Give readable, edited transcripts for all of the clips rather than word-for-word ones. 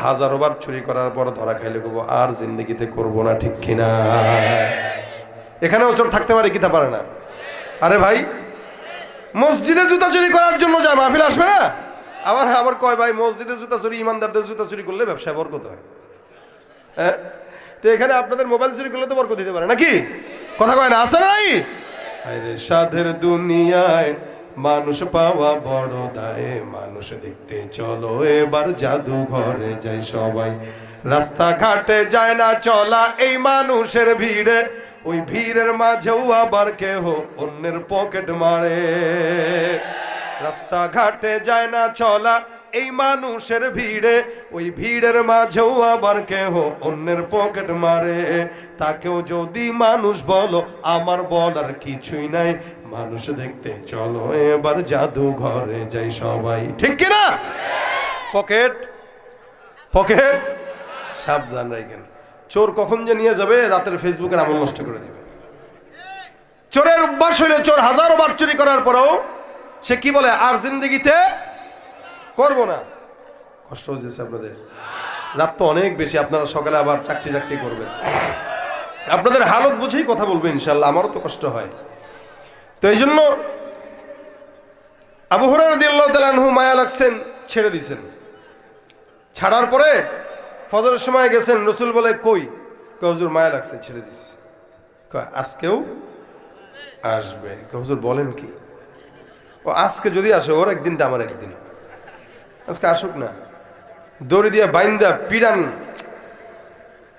হাজারো বার চুরি করার পর ধরা খাইলে কব আর জিন্দগিতে করব না, ঠিক কিনা? এখানেও চোর থাকতে পারে, কিতা পারে না? আরে ভাই, মসজিদে জুতা চুরি করার জন্য যায়, মাহফিল আসবে না? আবার আবার কয় ভাই মসজিদে জুতা চুরি, ইমানদারদের জুতা চুরি করলে ব্যবসায় বরকত হয়। হ্যাঁ, তো এখানে আপনাদের মোবাইল চুরি করলে তো বরকত দিতে পারে নাকি? কথা কয় না, আছে নাই? আরে সাধের দুনিয়ায় মানুষ পাওয়া বড় দায়ে, মানুষ দেখতে চলো এবার জাদুঘরে যাই সবাই। রাস্তাঘাটে যায় না চলা এই মানুষের ভিড়ে, ওই ভিড়ের মাঝেও আবার কেহ অন্যের পকেট মারে। রাস্তাঘাটে যায় না চলা এই মানুষের ভিড়ে, ওই ভিড়ের মাঝেও আবার কেহ অন্যের পকেট মারে। তাকেও যদি মানুষ বলো, আমার বলার কিছুই নাই, মানুষ দেখতে চলো এবার জাদুঘরে যাই সবাই, ঠিক কিনা? পকেট পকেট সাবধান রাখেন, চোর কখন যে নিয়ে যাবে রাতের ফেসবুকের আমল নষ্ট করে দিবে। চোরের অভ্যাস হইলে চোর হাজারো বার চুরি করার পরেও সে কি বলে, আর জিন্দগিতে করব না। কষ্ট হচ্ছে আপনাদের, রাত তো অনেক বেশি, আপনারা সকালে আবার চাকরি করবেন, আপনাদের হালত বুঝেই কথা বলবো ইনশাল্লাহ, আমারও তো কষ্ট হয়। তো এই জন্য আবু হুরায়রা রাদিয়াল্লাহু তাআলা আনহু মায়া লাগছেন, ছেড়ে দিয়েছেন। ছাড়ার পরে ফজরের সময় গেছেন, রসুল বলে কই? হুজুর মায়া লাগছে, ছেড়ে দিছি। আজকেও আসবে? হুজুর বলেন কি? ও আজকে যদি আসে, ওর একদিন তো আমার একদিন, আজকে আসুক না, দড়ি দিয়া বাইন্দা পিড়ান,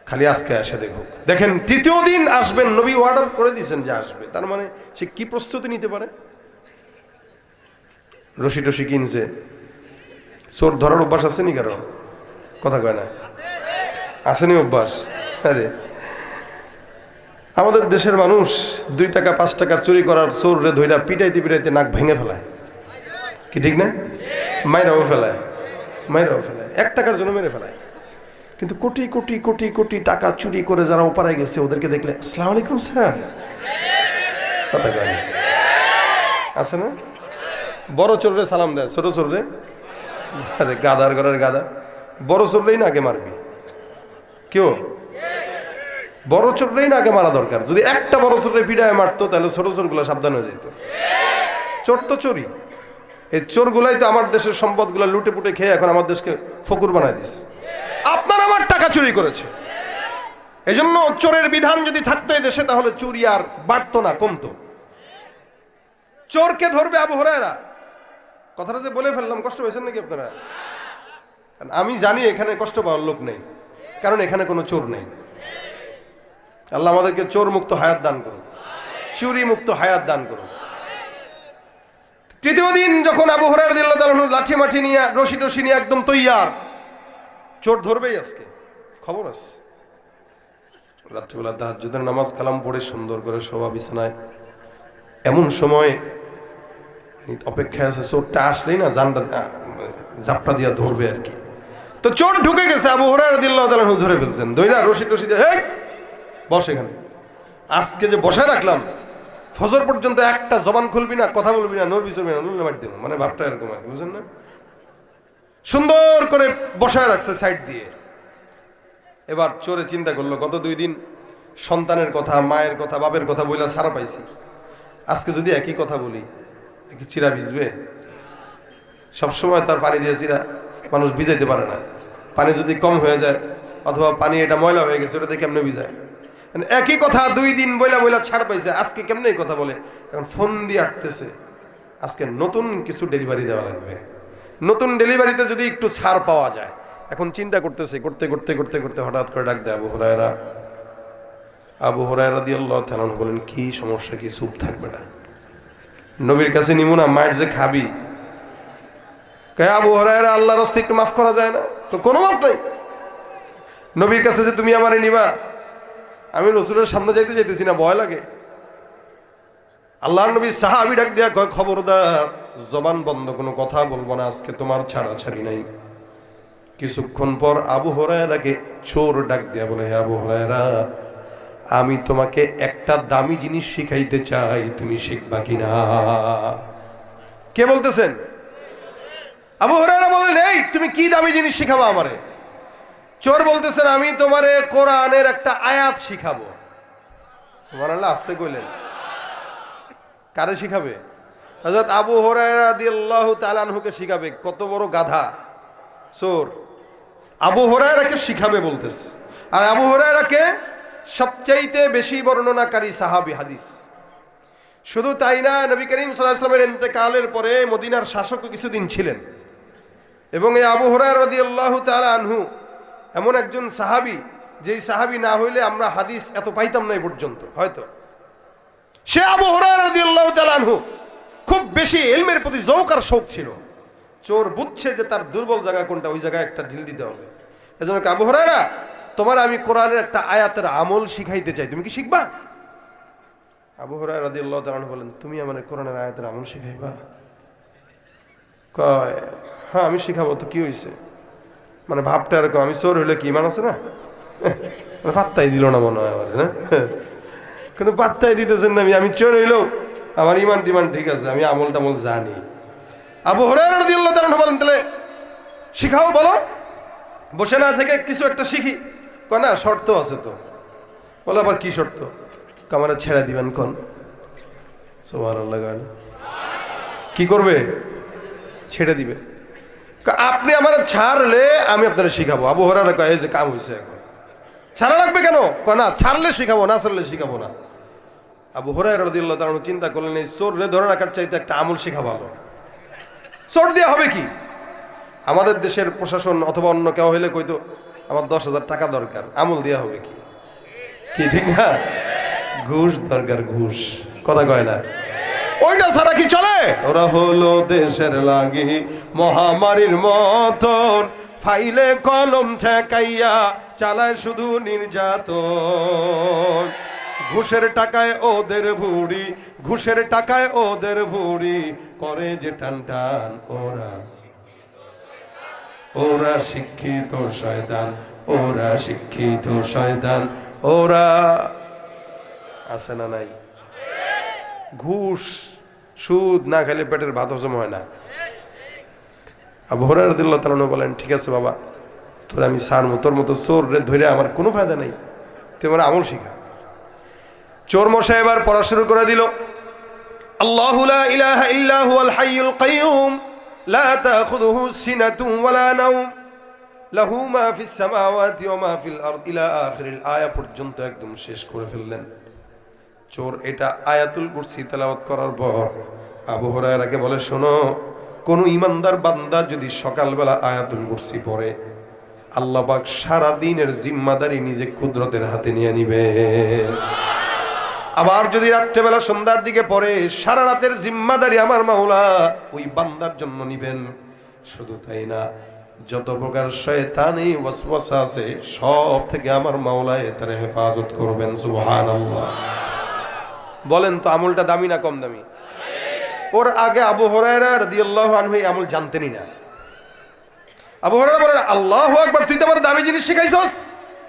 খালি আজকে আসে দেখুক। দেখেন তৃতীয় দিন আসবেন, নবী অর্ডার করে দিয়েছেন যে আসবে, তার মানে সে কি প্রস্তুতি নিতে পারে। রশি টসি কিনছে, চোর ধরার অভ্যাস আছে নি কারো? কথা কয় না, আসেনি অভ্যাস? আরে আমাদের দেশের মানুষ 2 টাকা 5 টাকার চুরি করার চোর রে ধইরা পিটাইতে পিটাইতে নাক ভেঙে ফেলায়, কি ঠিক না? মাইরাও ফেলায় 1 টাকার জন্য মেরে ফেলায়। কিন্তু কোটি কোটি কোটি কোটি টাকা চুরি করে যারা ওপারে গেছে, ওদেরকে দেখলে আসসালামু আলাইকুম স্যার, কথা কয় না, আছে না? বড় চোররে সালাম দেয়, ছোট চোররে আরে গাদার ঘরের গাদা, বড় চোররেই না আগে মারবি। কেউ বড় চোররেই না আগে মারা দরকার। যদি একটা বড় চোররে পিড়ায় মারতো, তাহলে ছোট চোরগুলো সাবধান হয়ে যেত। চোর তো চোরই, এই চোরগুলাই তো আমার দেশের সম্পদগুলো লুটে পুটে খেয়ে এখন আমার দেশকে ফকুর বানায় দিস। আপনার আমার টাকা চুরি করেছে, এই জন্য চোরের বিধান যদি থাকতো এই দেশে, তাহলে চুরি আর বাড়তো না, কমতো। চোরকে ধরবে আবু হুরায়রা, কথাটা যে বলে ফেললাম, কষ্ট পেয়েছেন নাকি আপনারা? আমি জানি এখানে কষ্ট পাওয়ার লোক নেই, কারণ এখানে কোনো চোর নেই। আল্লাহ আমাদেরকে চোর মুক্ত হায়াত দান করুন, চুরি মুক্ত হায়াত দান করুন। তৃতীয় দিন যখন আবু হুরায়রা রাদিয়াল্লাহু তাআলা লাঠি মাঠি নিয়ে, রশি টশি নিয়ে একদম তৈয়ার, চোর ধরবেই আজকে, খবর আছে। রাত্রিবেলা তাহাজ্জুদের নামাজ কালাম পড়ে সুন্দর করে শোয়া বিছানায়, এমন সময় অপেক্ষা আছে, চোরটা আসলেই না জানটা জাপটা দিয়া ধরবে আর কি। তো চোর ঢুকে গেছে, আবু হুরায়রা রাদিয়াল্লাহু তাআলা ধরে ফেলছেন, ধইরা রশি টশি দিয়ে এই বস এখানে, আজকে যে বসায় রাখলাম ফজর পর্যন্ত একটা জবান খুলবি না, কথা বলবি না, নড়বি চড়বি না, নুলে মার দেবো, মানে ভাবটা এরকম আর কি, বুঝলেন না? সুন্দর করে বসায় রাখছে সাইড দিয়ে। এবার চোরে চিন্তা করলো, গত 2 দিন সন্তানের কথা, মায়ের কথা, বাপের কথা বইলা ছাড়া পাইছি, আজকে যদি একই কথা বলি, কি চিরা ভিজবে? সবসময় তার পানি দিয়ে চিরা মানুষ ভিজাইতে পারে না। পানি যদি কম হয়ে যায়, অথবা পানি এটা ময়লা হয়ে গেছে, ওটা দিয়ে কেমনে ভিজায়? একই কথা 2 দিন বইলা ছাড় পাইছে, আজকে কেমনে এই কথা বলে? এখন ফোন দিয়ে আটতেছে, আজকে নতুন কিছু ডেলিভারি দেওয়া লাগবে, নতুন ডেলিভারিতে যদি একটু ছাড় পাওয়া যায়। এখন চিন্তা করতেছে, করতে করতে করতে করতে হঠাৎ করে ডাক দেয় আবু হুরায়রা। আবু হুরায়রা রাদিয়াল্লাহু তাআলা বলেন, কি সমস্যা, কি চুপ থাকবে না? নবীর কাছে নিমু না, মায়ের যে খাবি। কয় আবু হুরায়রা, আল্লাহর রাস্তায় একটু মাফ করা যায় না? তো কোনো মাফ নাই। নবীর কাছে যে তুমি আমারে নিবা, আমি রসুলের সামনে যাইতেছি না, ভয় লাগে। আল্লাহর নবী সাহাবী ডাক দিয়া কয়, খবরদার, জবান বন্ধ, কোনো কথা বলবো না, আজকে তোমার ছাড়াছাড়ি নাই। কিছুক্ষণ পর আবু হুরায়রাকে চোর ডাক দিয়া বলে, হে আবু হুরায়রা, আমি তোমাকে একটা দামি জিনিস শিখাইতে চাই, তুমি শিখবা কিনা? কে বলতেছেন? আবু হুরায়রা বলেন, এই তুমি কি দামি জিনিস শিখাবা আমারে? চোর বলতেছেন আমি তোমারে কোরআনের একটা আয়াত শিখাবো। সুবহানাল্লাহ, আসতে কইলেন। কারে শিখাবে? হযরত আবু হুরায়রা রাদিয়াল্লাহু তাআলা আনহুকে শিখাবে। কত বড় গাধা চোর! আবু হুরায়রাকে শিখাবে বলতেছে। আর আবু হুরায়রাকে সবচাইতে বেশি বর্ণনাকারী সাহাবী হাদিস। শুধু তাই না, নবী করিম সাল্লাল্লাহু আলাইহি ওয়াসাল্লামের ইন্তেকালের পরে মদিনার শাসকও কিছুদিন ছিলেন। এবং এই আবু হুরায়রা রাদিয়াল্লাহু তাআলা আনহু এমন একজন সাহাবী, যেই সাহাবী না হইলে আমরা হাদিস এত পাইতাম না এই পর্যন্ত হয়তো। সে আবু হুরায়রা রাদিয়াল্লাহু তাআলা আনহু খুব বেশি ইলমের প্রতি যৌক আর শৌক ছিল। চোর বুঝছে যে তার দুর্বল জায়গা কোনটা, ওই জায়গায় একটা ঢিল দিতে হবে। এজন্য আবু হুরায়রা, তোমার আমি কোরআনের একটা আয়াতের আমল শিখাইতে চাই, তুমি কি শিখবা? আবু হুরায়রা রাদিয়াল্লাহু তাআলা আনহু বলেন, তুমি আমারে কোরআনের আয়াতের আমল শিখাইবা? কয়, হ্যাঁ আমি শিখাবো, তো কি হয়েছে? মানে ভাবটা এরকম, আমি চোর হইলে কি ইমান আছে না? পাত্তাই দিল না মনে হয় আমার, না? কিন্তু পাত্তাই দিতেছেন না। আমি চোর হইলেও আমার ইমান টিমান ঠিক আছে, আমি আমল টামল জানি। আবু হুরায়রা রাদিয়াল্লাহু তাআলা আনহু বলেন, তাহলে শিখাও, বলো। বসে না থেকে কিছু একটা শিখি। কয় না, শর্ত আছে তো। বলো, আবার কি শর্ত? আমারে ছেড়ে দিবেন কোন? সুবহানাল্লাহ। কি করবে? ছেড়ে দিবে। আপনি আমার ছাড়লে আমি আপনারা শিখাবো। আবু হুরায়রা কয়, এই যে কাম হয়েছে, এখন ছাড়া লাগবে কেন? কয় না, ছাড়লে শিখাবো, না ছাড়লে শিখাবো না। আবু হুরায়রা রাদিয়াল্লাহু তাআলা আনহু চিন্তা করলেন, এই চোররে ধরে রাখার চাইতে একটা আমল শিখা ভালো। চোর দিয়ে হবে কি? আমাদের দেশের প্রশাসন অথবা অন্য কেউ হইলে কইতো, আমার 10,000 টাকা দরকার, আমল দেওয়া হবে কি? কি ঠিক না? ঘুষ দরকার, ঘুষ। কথা কয় না? ওইটা ছাড়া কি চলে? ওরা হলো দেশের লাগি মহামারীর মতন, ফাইলে কলম ঠেকাইয়া চালায় শুধু নির্যাতন। ঘুষের টাকায় ওদের ভুড়ি, ঘুষের টাকায় ওদের ভুড়ি, করে যে টান টান। ওরা শিক্ষিত শয়তান, ওরা শিক্ষিত শয়তান। ওরা আছে না নাই? ঘুষ সুদ না খেলে পেটের ভাত হজম হয় না। আবু হুরায়রা রাদিয়াল্লাহু তাআলা বলেন, ঠিক আছে বাবা, তোর আমি ছাড়বো, তোর মতো চোর রে ধরে আমার কোনো ফায়দা নেই, তুই আমার আমল শিখা। চোর মশাই এবার পড়া শুরু করে দিল। আল্লাহু লা ইলাহা ইল্লা হুয়াল হাইয়ুল কাইয়ুম লা তাখুযুহু সিনাতুন ওয়ালা নাওম লাহু মা ফিস সামাওয়াতি ওয়া মা ফিল আরদ ইলা আখিরিল আয়া পর্যন্ত একদম শেষ করে ফেললেন। চোর এটা আয়াতুল কুরসি তেলাওয়াত করার পর আবু হুরায়রাকে বলে, শোনো, কোন ইমানদার বান্দা যদি সকালবেলা আয়াতুল কুরসি পড়ে, আল্লাহ পাক সারা দিনের জিম্মাদারি নিজে কুদরতের হাতে নিয়ে নিবে। আবার যদি রাত্রেবেলা সন্ধ্যার দিকে পড়ে, সারা রাতের জিম্মাদারি আমার মাওলা ওই বান্দার জন্য নিবেন। শুধু তাই না, যত প্রকার শয়তানি ওয়াসওয়াসা আছে সব থেকে আমার মাওলা তার হেফাজত করবেন। সুবহানাল্লাহ। বলেন তো আমলটা দামি না কম দামি? ওর আগে আবু হুরায়রা রাদিয়াল্লাহু আনহু এই আমল জানতেনই না। আবু হুরায়রা বলেন, আল্লাহু আকবার, তুই তো আমার দামি জিনিস শিখাইছস।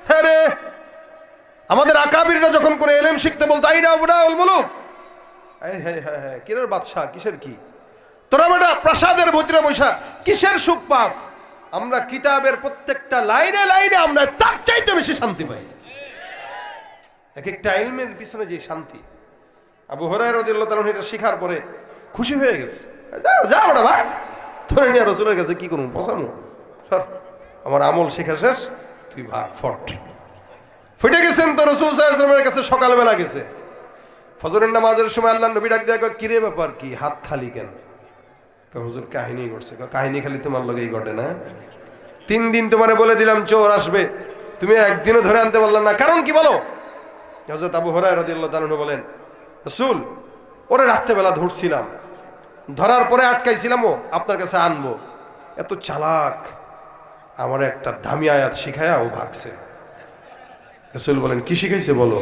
হ্যাঁ রে, আমাদের আকাবিররা যখন করে ইলম শিখতে বলতো, আইনা আবুনাউল মুলুক, হ্যাঁ হ্যাঁ হ্যাঁ, কিরের বাদশা, কিসের কি তোরা বেটা প্রাসাদের ভিতরে বসা কিসের সুখ পাস? আমরা কিতাবের প্রত্যেকটা লাইনে লাইনে আমরা তার চাইতে বেশি শান্তি পাই। এক একটা ইলমের পিছনে যে শান্তি। আবু হুরায়রা রাদিয়াল্লাহু তাআলা এটা শিখার পরে খুশি হয়ে গেছে। যা ওটা ভাই, তোর নিয়ে রাসূলের কাছে কি করুন, পছন্দ আমার আমল শেখা শেষ, তুই ভাগ ফট। ফুটে গেছেন তো রাসূল সাল্লাল্লাহু আলাইহি ওয়াসাল্লামের কাছে সকালবেলা গেছে। ফজরের নামাজের সময় আল্লাহর নবী ডাক দেয়া, কিরে ব্যাপার কি, হাত খালি কেন? হুজুর কাহিনী করছে। কাহিনী খালি তোমার লগেই ঘটে না? 3 দিন তোমারে বলে দিলাম চোর আসবে, তুমি একদিনও ধরে আনতে পারলাম না, কারণ কি বলো? হযরত আবু হুরায়রা রাদিয়াল্লাহু তাআলা বলেন, রাসূল, ওরে রাত্রেবেলা ধরছিলাম, ধরার পরে আটকাইছিলাম, ও আপনার কাছে আনবো, এত চালাক, আমার একটা দামি আয়াত শিখায়া ও ভাগছে। রাসূল বলেন, কি শিখাইছে বলো?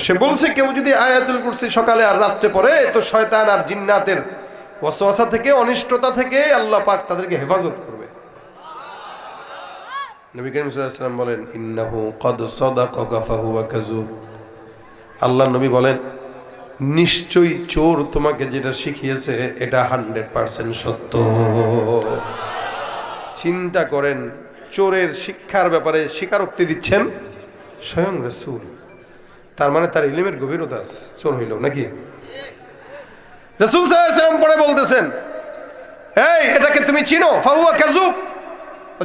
সে বলছে, কেউ যদি আয়াতুল কুরসি সকালে আর রাত্রে পড়ে, তো শয়তান আর জিন্নাতের ওয়াসওয়াসা থেকে, অনিষ্টতা থেকে আল্লাহ পাক তাদেরকে হেফাজত করবে। নবী করিম সাল্লাল্লাহু আলাইহি ওয়াসাল্লাম বলেন, ইন্নাহু ক্বাদ সাদাকাকা ফাহুয়া কাযুব। আল্লাহ নবী বলেন, নিশ্চয়ই চোর তোমাকে যেটা শিখিয়েছে এটা 100% সত্য। চিন্তা করেন, চোরের শিক্ষার ব্যাপারে স্বীকারোক্তি দিচ্ছেন স্বয়ং রাসূল। তার মানে তার ইলমের গভীরতা আছে, চোর হইল নাকি? রাসূল সাল্লাল্লাহু আলাইহি ওয়াসাল্লাম পরে বলতেছেন, এই এটাকে তুমি চিনো? ফাহুয়া কাযুব,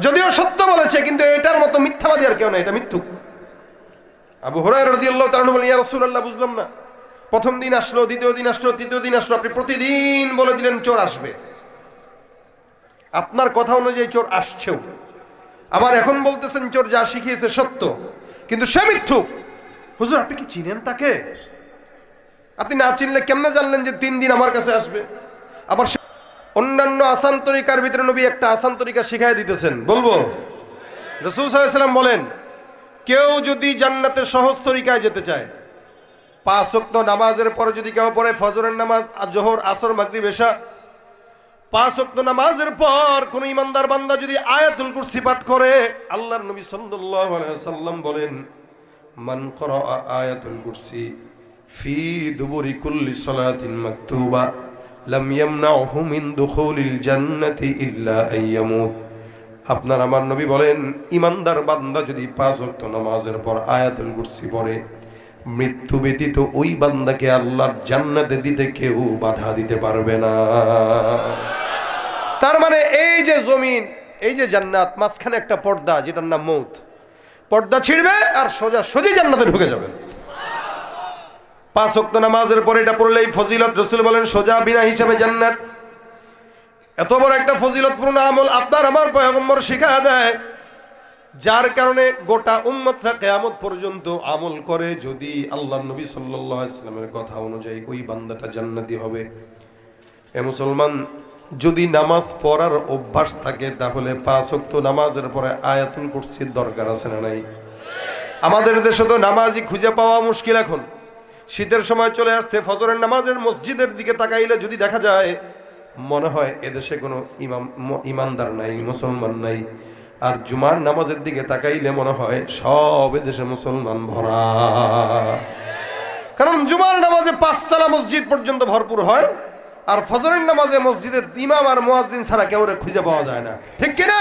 যদিও সত্য বলেছে কিন্তু এটার মতো মিথ্যাবাদী আর কেউ না, এটা মিথ্যুক। আবু হুরায়রা রাদিয়াল্লাহু তাআলা বলেন, ইয়া রাসূলুল্লাহ, বুঝলাম না, প্রথম দিন আসলো, দ্বিতীয় দিন আসলো, তৃতীয় দিন আসলো, আপনি প্রতিদিন বলে দিলেন চোর আসবে, আপনার কথা অনুযায়ী চোর আসছেও, আবার এখন বলতেছেন চোর যা শিখিয়েছে সত্য কিন্তু সে মিথ্যুক। হুজুর আপনি কি চিনেন তাকে? আপনি না চিনলে কেমনে জানলেন যে 3 দিন আমার কাছে আসবে? আবার অন্যান্য আসান তরিকার ভিতরে নবী একটা আসান তরিকা শিখাই দিতেছেন, বলবো? রাসূল সাল্লাল্লাহু আলাইহি ওয়াসাল্লাম বলেন, কেউ যদি জান্নাতের সহজ তরিকায় যেতে চায়, 5 ওয়াক্ত নামাজের পরে যদি কেউ পড়ে ফজরের নামাজ, জোহর, আসর, মাগরিব, এশা, 5 ওয়াক্ত নামাজের পর কোন ইমানদার বান্দা যদি আয়াতুল কুরসি পাঠ করে, আল্লাহর নবী সাল্লাল্লাহু আলাইহি ওয়াসাল্লাম বলেন, মান ক্বারা আয়াতুল কুরসি ফি দুবুরি কুল্লি সালাতিন মাকতুবা লাম ইয়ামনাহু মিন দুখুলিল জান্নাতি ইল্লা আইয়ামুত। আপনার আমার নবী বলেন, ইমানদার বান্দা যদি 5 ওয়াক্ত নামাজের পর আয়াতুল কুরসি পড়ে, মৃত্যু ব্যতীত ওই বান্দাকে আল্লাহর জান্নাতে দিতে কেউ বাধা দিতে পারবে না। তার মানে এই যে জমিন, এই যে জান্নাত, মাঝখানে একটা পর্দা যেটার নাম মউত, পর্দা ছিঁড়বে আর সোজা সোজা জান্নাতে ঢুকে যাবে। 5 ওয়াক্ত নামাজের পরে এটা পড়লেই ফজিলত, রাসূল বলেন সোজা বিনা হিসাবে জান্নাত। এত বড় একটা ফজিলতপূর্ণ আমল আপনার আমার পয়গম্বর শিখায়া দেয়, যার কারণে গোটা উম্মতরা কিয়ামত পর্যন্ত আমল করে। যদি আল্লাহর নবী সাল্লাল্লাহু আলাইহি ওয়াসাল্লামের কথা অনুযায়ী ওই বান্দাটা জান্নাতি হবে। এ মুসলমান, যদি নামাজ পড়ার অভ্যাস থাকে তাহলে 5 ওয়াক্ত নামাজের পরে আয়াতুল কুরসির দরকার আছে না নাই? আমাদের দেশে তো নামাজি খুঁজে পাওয়া মুশকিল। এখন শীতের সময় চলে আসতে ফজরের নামাজের মসজিদের দিকে তাকাইলে যদি দেখা যায়, মনে হয় এদেশে কোনো ইমানদার নাই, মুসলমান নাই। আর জুমার নামাজের দিকে তাকাইলে মনে হয় সব এদেশে মুসলমান ভরা। কারণ জুমার নামাজে 5 তলা মসজিদ পর্যন্ত ভরপুর হয়, আর ফজরের নামাজে মসজিদের ইমাম আর মুয়াজ্জিন ছাড়া কেউ খুঁজে পাওয়া যায় না, ঠিক কিনা?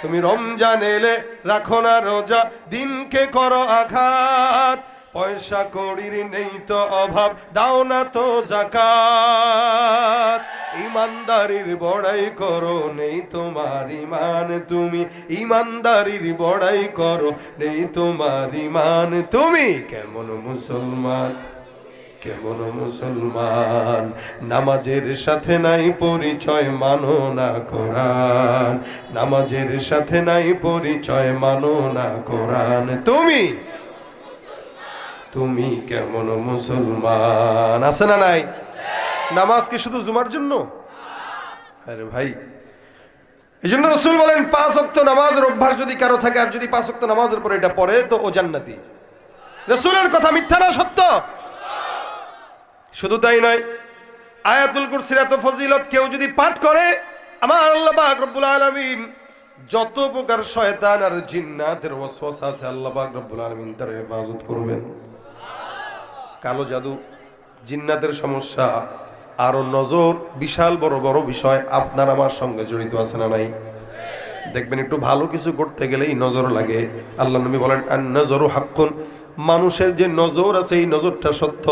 তুমি রমজান এলে রাখো না রোজা, দিনকে করো আঘাত, পয়সা কড়ির নেই তো অভাব, দাও না তো যাকাত। ইমানদারির বড়াই করো, নেই তোমার ইমান, তুমি ইমানদারির বড়াই করো, নেই তোমার ইমান, তুমি কেমন মুসলমান, কেমন মুসলমান? নামাজের সাথে নাই পরিচয়, মানো না কোরআন, নামাজের সাথে নাই পরিচয়, মানো না কোরআন, তুমি তুমি কেমন মুসলমান? আছে না নাই? নামাজ কি শুধু জুমার জন্য? আরে ভাই, এই জন্য রাসূল বলেন 5 ওয়াক্ত নামাজের অভ্যাস যদি কারো থাকে, আর যদি 5 ওয়াক্ত নামাজের পরে এটা পড়ে, তো ও জান্নাতি। রাসূলের কথা মিথ্যা না সত্য? শুধু তাই নয়, আয়াতুল কুরসির এত ফজিলত কেউ যদি পাঠ করে, আমার আল্লাহ পাক রব্বুল আলামিন যত প্রকার শয়তান আর জিন্নাতের ওয়াসওয়াসা আছে, আল্লাহ পাক রব্বুল আলামিন তার হেফাজত করবেন। কালো জাদু, জিন্নাতের সমস্যা, আরো নজর, বিশাল বড় বড় বিষয় আপনার আমার সঙ্গে জড়িত আছে না নাই? দেখবেন একটু ভালো কিছু করতে গেলেই নজর লাগে। আল্লাহ নবী বলেন, আন-নজরু হাক্কুন, মানুষের যে নজর আছে এই নজরটা সত্য।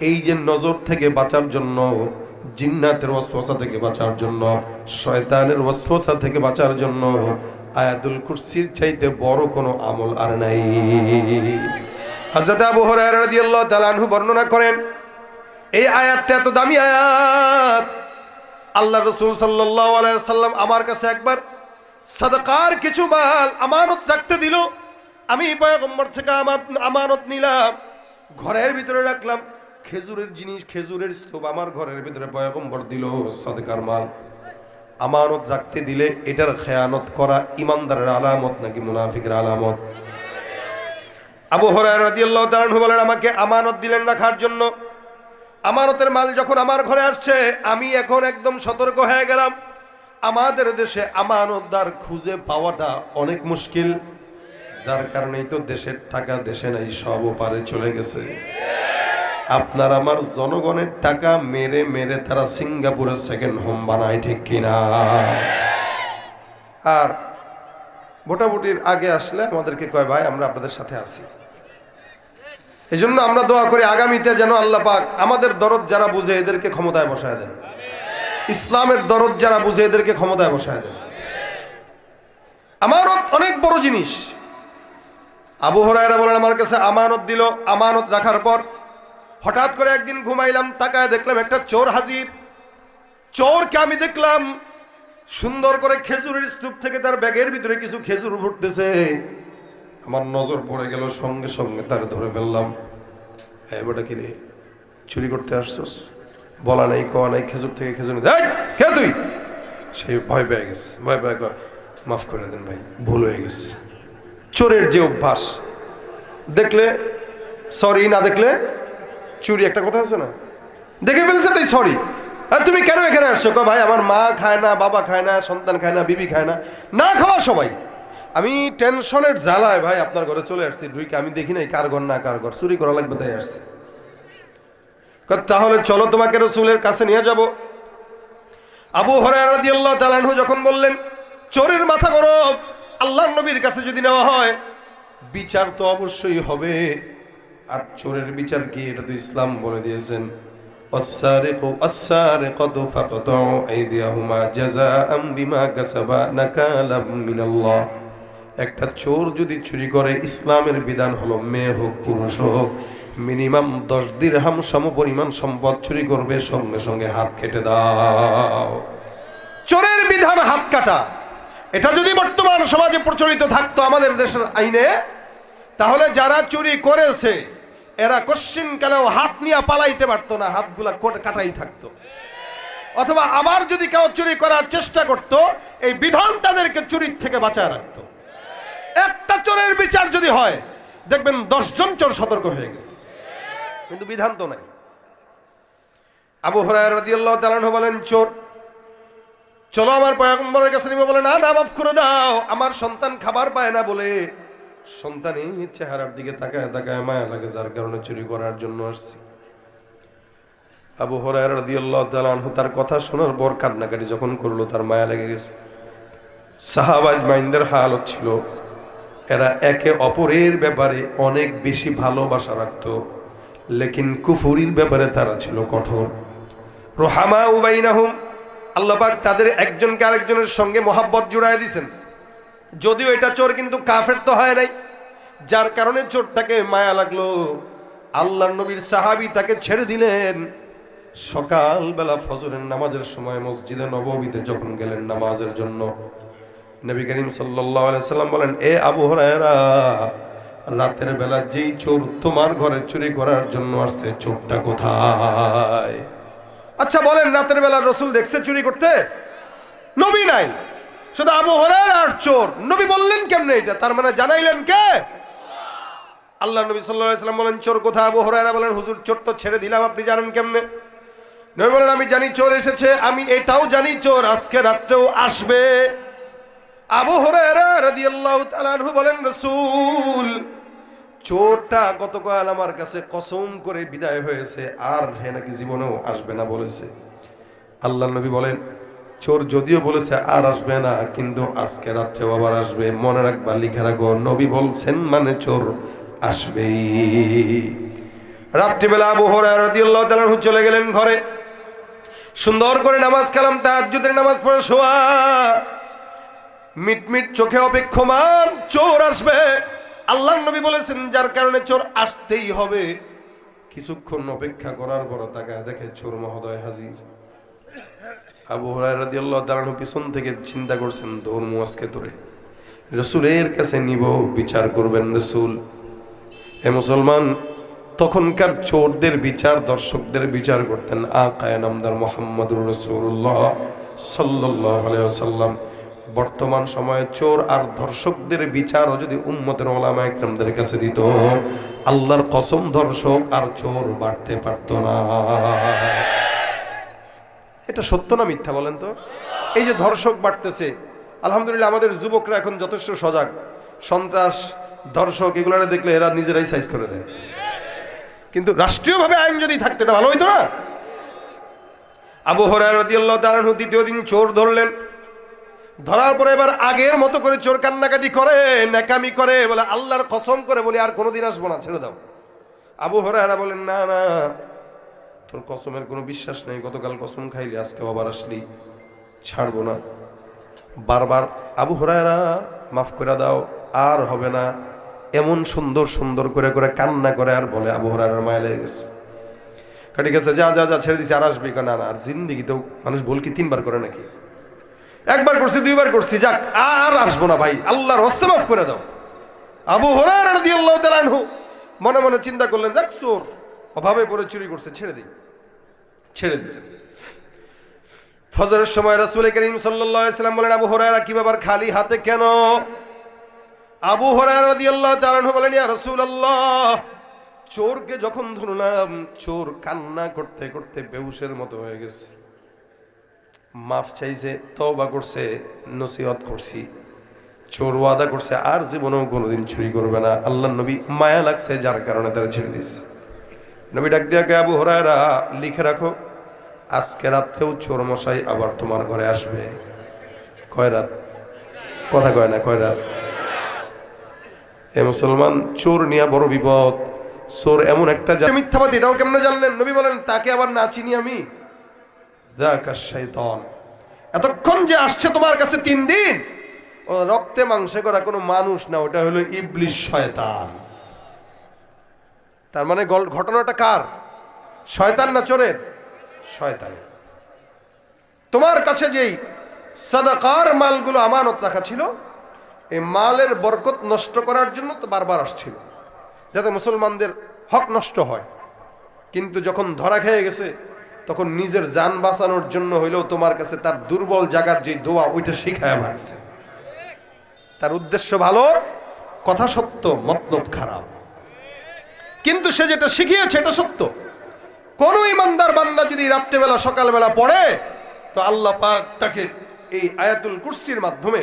এই যে নজর থেকে বাঁচার জন্য, জিন্নাতের ওয়াসওয়াসা থেকে বাঁচার জন্য, শয়তানের ওয়াসওয়াসা থেকে বাঁচার জন্য আয়াতুল কুরসির চাইতে বড় কোনো আমল আর নাই। হযরত আবু হুরায়রা রাদিয়াল্লাহু তাআলা আনহু বর্ণনা করেন, এই আয়াতটা এত দামি আয়াত, আল্লাহ রাসূল সাল্লাল্লাহু আলাইহি ওয়াসাল্লাম আমার কাছে একবার সাদাকার কিছু মাল আমানত রাখতে দিল। আমি পয়গম্বর থেকে আমানত নিলাম, ঘরের ভিতরে রাখলাম। খেজুরের জিনিস, খেজুরের স্তূপ আমার ঘরের ভিতরে পয়গম্বর দিল সাদকার মাল। আমানত রাখতে দিলে এটার খেয়ানত করা ইমানদারের আলামত নাকি মুনাফিকের আলামত? আবু হুরায়রা রাদিয়াল্লাহু তাআলা আনহু বলেন, আমাকে আমানত দিলেন রাখার জন্য। আমানতের মাল যখন আমার ঘরে আসছে, আমি এখন একদম সতর্ক হয়ে গেলাম। আমাদের দেশে আমানতদার খুঁজে পাওয়াটা অনেক মুশকিল, যার কারণেই তো দেশের টাকা দেশে নাই, সব ওপারে চলে গেছে। আপনার আমার জনগণের টাকা মেরে মেরে তারা সিঙ্গাপুরের সেকেন্ড হোম বানায়, ঠিক কিনা? আর ভোটাভুটির আগে আসলে আমাদেরকে কয় ভাই আমরা আপনাদের সাথে আছি। এই জন্য আমরা দোয়া করি আগামীতে যেন আল্লাহ পাক আমাদের দরদ যারা বুঝে এদেরকে ক্ষমতায় বসায় দেন, ইসলামের দরদ যারা বুঝে এদেরকে ক্ষমতায় বসায় দেন। আমানত অনেক বড় জিনিস। আবু হুরায়রা বলেন আমার কাছে আমানত দিল, আমানত রাখার পর হঠাৎ করে একদিন ঘুমাইলাম, তাকায় দেখলাম একটা চোর হাজির। চোরকে আমি দেখলাম সুন্দর করে খেজুরের স্তূপ থেকে তার ব্যাগের ভিতরে কিছু খেজুর ফুটতেছে। আমার নজর পড়ে গেল, সঙ্গে সঙ্গে তার ধরে ফেললাম। এবারটা কি রে, চুরি করতে আসছস? বলা নাই কওয়া নাই, খেজুর থেকে খেজুর কে তুই? সে ভয় পেয়ে গেছে, ভয় পেয়ে মাফ করে দেন ভাই, ভুল হয়ে গেছে। চোরের যে অভ্যাস, দেখলে সরি, না দেখলে চুরি, একটা কথা আছে না? দেখে ফেলছে তাই সরি। আর তুমি কেন এখানে আসছো? ভাই আমার মা খায় না, বাবা খায় না, সন্তান খায় না, বিবি খায় না, না খাওয়া সবাই। আমি টেনশনের জ্বালায় ভাই আপনার ঘরে চলে আসছি। ঢুকে আমি দেখি নাই কার ঘর না কার ঘর, চুরি করা লাগবে তাই আসছি। তাহলে চলো তোমাকে রাসূলের কাছে নিয়ে যাব। আবু হুরায়রা রাদিয়াল্লাহু তাআলা আনহু যখন বললেন চোরের মাথা গরম, আল্লাহর নবীর কাছে যদি নেওয়া হয় বিচার তো অবশ্যই হবে। আর চোরের বিচার কি, এটা তো ইসলাম বলে দিয়েছেন, والسارق والسارقة فاقطعوا أيديهما جزاء بما كسبا نكالا من الله। একটা চোর যদি চুরি করে, ইসলামের বিধান হলো মেয়ে হোক পুরুষ হোক, মিনিমাম 10 দিরহাম সমপরিমাণ সম্পদ চুরি করবে, সঙ্গে সঙ্গে হাত কেটে দাও। চোরের বিধান হাত কাটা। এটা যদি বর্তমান সমাজে প্রচলিত থাকতো আমাদের দেশের আইনে, তাহলে যারা চুরি করেছে এরা কোশ্চিন কেন হাত নিয়ে পালাইতে পারতো না, হাতগুলা কাটাই থাকতো। অথবা আবার যদি কেউ চুরি করার চেষ্টা করত, এই বিধান তাদেরকে চুরির থেকে বাঁচায় রাখতো। একটা চোরের বিচার যদি হয়, দেখবেন 10 জন চোর সতর্ক হয়ে গেছে, কিন্তু বিধান তো নাই। আবু হুরায়রা রাদিয়াল্লাহু তাআলা আনহু বলেন চোর, চলো আমার পয়গম্বরের কাছে নিবে। বলে না না, মাফ করে দাও, আমার সন্তান খাবার পায় না বলে সন্তানের চেহারার দিকে তাকায় তাকায় মায়া লাগে, যার কারণে চুরি করার জন্য আসছি। আবু হুরায়রা রাদিয়াল্লাহু তাআলা আনহু তার কথা শোনার পর কান্নাকাটি যখন করলো, তার মায়া লেগে গেছে। সাহাবা আজমাইনদের হাল ছিল, এরা একে অপরের ব্যাপারে অনেক বেশি ভালোবাসা রাখতো, লেকিন কুফরির ব্যাপারে তারা ছিল কঠোর। রুহামা বাইনাহুম, আল্লাহ পাক তাদের একজনকে আরেকজনের সঙ্গে মহাব্বত জুড়ায় দিয়েছেন। যদিও এটা চোর, কিন্তু কাফের তো হয় নাই, যার কারণে চোরটাকে মায়া লাগলো। আল্লাহর নবীর সাহাবী তাকে ছেড়ে দিলেন। সকালবেলা ফজরের নামাজের সময় মসজিদে নববীতে যখন গেলেন নামাজের জন্য, নবী করিম সাল্লাল্লাহু আলাইহি সাল্লাম বলেন, এ আবু হুরায়রা, রাতের বেলা যেই চোর তোমার ঘরে চুরি করার জন্য আসছে, চোরটা কোথায়? আচ্ছা বলেন, রাতের বেলা রাসূল দেখছে চুরি করতে? নবী নাই, শুধু আবু হুরায়রা আর চোর। নবী বললেন কেমনে এটা? তার মানে জানাইলেন কে? আল্লাহ নবী সাল্লাল্লাহু আলাইহি সাল্লাম বলেন চোর কোথায়? আবু হুরায়রা বলেন, হুজুর চোর তো ছেড়ে দিলাম, আপনি জানেন কেমনে? নবী বলেন, আমি জানি চোর এসেছে, আমি এটাও জানি চোর আজকে রাতেও আসবে। আবু হুরায়রা রাদিয়াল্লাহু তাআলা আনহু বলেন, রাসূল, চোরটা গতকাল আমার কাছে কসম করে বিদায় হয়েছে, আর হে নাকি জীবনেও আসবে না বলেছে। আল্লাহ নবী বলেন, চোর যদিও বলেছে আর আসবে না, কিন্তু আজকে রাত্রেও আবার আসবে। মনে রাখবা, লিখে রাখো, নবী বলছেন মানে চোর আসবেই। রাত্রিবেলা আবু হুরায়রা রাদিয়াল্লাহু তাআলা আনহু চলে গেলেন ঘরে, সুন্দর করে নামাজ কালাম তাহাজ্জুদের নামাজ পড়ে শোয়া, মিটমিট চোখে অপেক্ষমান চোর আসবে। আল্লাহর নবী বলেছেন যার কারণে চোর আসতেই হবে। কিছুক্ষণ অপেক্ষা করার পর তাকায় দেখে চোর মহোদয় হাজির। আবু হুরায়রা রাদিয়াল্লাহু তাআলা আনহু পিছন থেকে চিন্তা করছেন, ধর্ম আজকে ধরে রাসূলের কাছে নিব, বিচার করবেন রাসূল। হে মুসলমান, তখনকার চোরদের বিচার, দর্শকদের বিচার করতেন আকায়ে নামদার মুহাম্মদুর রাসূলুল্লাহ সাল্লাল্লাহু আলাইহি ওয়াসাল্লাম। বর্তমান সময়ে চোর আর ধর্ষকদের বিচারও যদি উম্মতের উলামায়ে কেরামদের কাছে দিত, আল্লাহর কসম ধর্ষক আর চোর বাড়তে পারতো না। এটা সত্য না মিথ্যা বলেন তো? এই যে ধর্ষক বাড়তেছে, আলহামদুলিল্লাহ আমাদের যুবকরা এখন যথেষ্ট সজাগ। সন্ত্রাস, ধর্ষক এগুলো দেখলে এরা নিজেরাই সাইজ করে দেয়। কিন্তু রাষ্ট্রীয়ভাবে আইন যদি থাকতো এটা ভালো হইতো না? আবু হুরায়রা রাদিয়াল্লাহু তাআলা আনহু দ্বিতীয় দিন চোর ধরলেন, ধরার পরে এবার আগের মতো করে চোর কান্নাকাটি করে, নেকামি করে, বলে আল্লাহর কসম করে বলি আর কোনোদিন আসবো না, ছেড়ে দাও। আবু হুরায়রা বলেন, না না, তোর কসমের কোনো বিশ্বাস নেই, গতকাল কসম খাইলি, আজকে আবার আসলি, ছাড়বো না। বারবার আবু হুরায়রা মাফ করে দাও, আর হবে না, এমন সুন্দর সুন্দর করে করে কান্না করে আর বলে। আবু হুরায়রার মায়া লেগে গেছে, ঠিক আছে যা যা যা, ছেড়ে দিছি, আর আসবি না। না, আর জিন্দিগিতেও মানুষ ভুল কি 3 বার করে নাকি? একবার করছি, 2 বার করছি, যাক আর আসবো না ভাই, আল্লাহর হস্তে মাফ করে দাও। আবু হুরায়রা রাদিয়াল্লাহু তাআলা আনহু মনে মনে চিন্তা করলেন, দেখ চোর অভাবে পড়ে চুরি করছে, ছেড়ে দিই, ছেড়ে দিয়েছেন। ফজরের সময় রাসূল করিম সাল্লাল্লাহু আলাইহি ওয়াসাল্লাম বলেন, আবু হুরায়রা কি ব্যাপার, খালি হাতে কেন? আবু হুরায়রা রাদিয়াল্লাহু তাআলা আনহু বলেন, ইয়া রাসূলুল্লাহ, চোরকে যখন ধরলাম, চোর কান্না করতে করতে বেহুশের মতো হয়ে গেছে, মাফ চাইছে, তওবা করছে, নসিহত করছি, চোর ওয়াদা করছে আর জীবনেও কোনোদিন চুরি করবে না। আল্লাহর নবী মায়া লাগছে, যার কারণে তারা ছেড়ে দিচ্ছে। নবী ডাক দিয়া কে, আবু হুরায়রা, লিখে রাখো, আজকে রাতেও চোর মশাই আবার তোমার ঘরে আসবে। কয় রাত? কথা কয় না, কয় রাত? এ মুসলমান, চোর নিয়ে বড় বিপদ। চোর এমন একটা মিথ্যাবাদী, এটাও কেমনে জানলেন? নবী বলেন, তাকে আবার না চিনি আমি? যাকা শয়তান, এতক্ষণ যে আসছে তোমার কাছে 3 দিন, ও রক্তে মাংসে করা কোনো মানুষ না, ওটা হলো ইবলিশ, শয়তান। তার মানে ঘটনাটা কার? শয়তান না চোরের? শয়তানের। তোমার কাছে যেই সাদাকার মালগুলো আমানত রাখা ছিল, এই মালের বরকত নষ্ট করার জন্য তো বারবার আসছিল, যাতে মুসলমানদের হক নষ্ট হয়। কিন্তু যখন ধরা খেয়ে গেছে, তখন নিজের জান বাঁচানোর জন্য হইলেও তোমার কাছে তার দুর্বল জায়গার যে দোয়া, ওইটা শিখায় ভাগছে। তার উদ্দেশ্য ভালো, কথা সত্য, মতলব খারাপ, কিন্তু সে যেটা শিখিয়েছে এটা সত্য। কোন ইমানদার বান্দা যদি রাত্রেবেলা সকালবেলা পড়ে, তো আল্লাহ পাক তাকে এই আয়াতুল কুরসির মাধ্যমে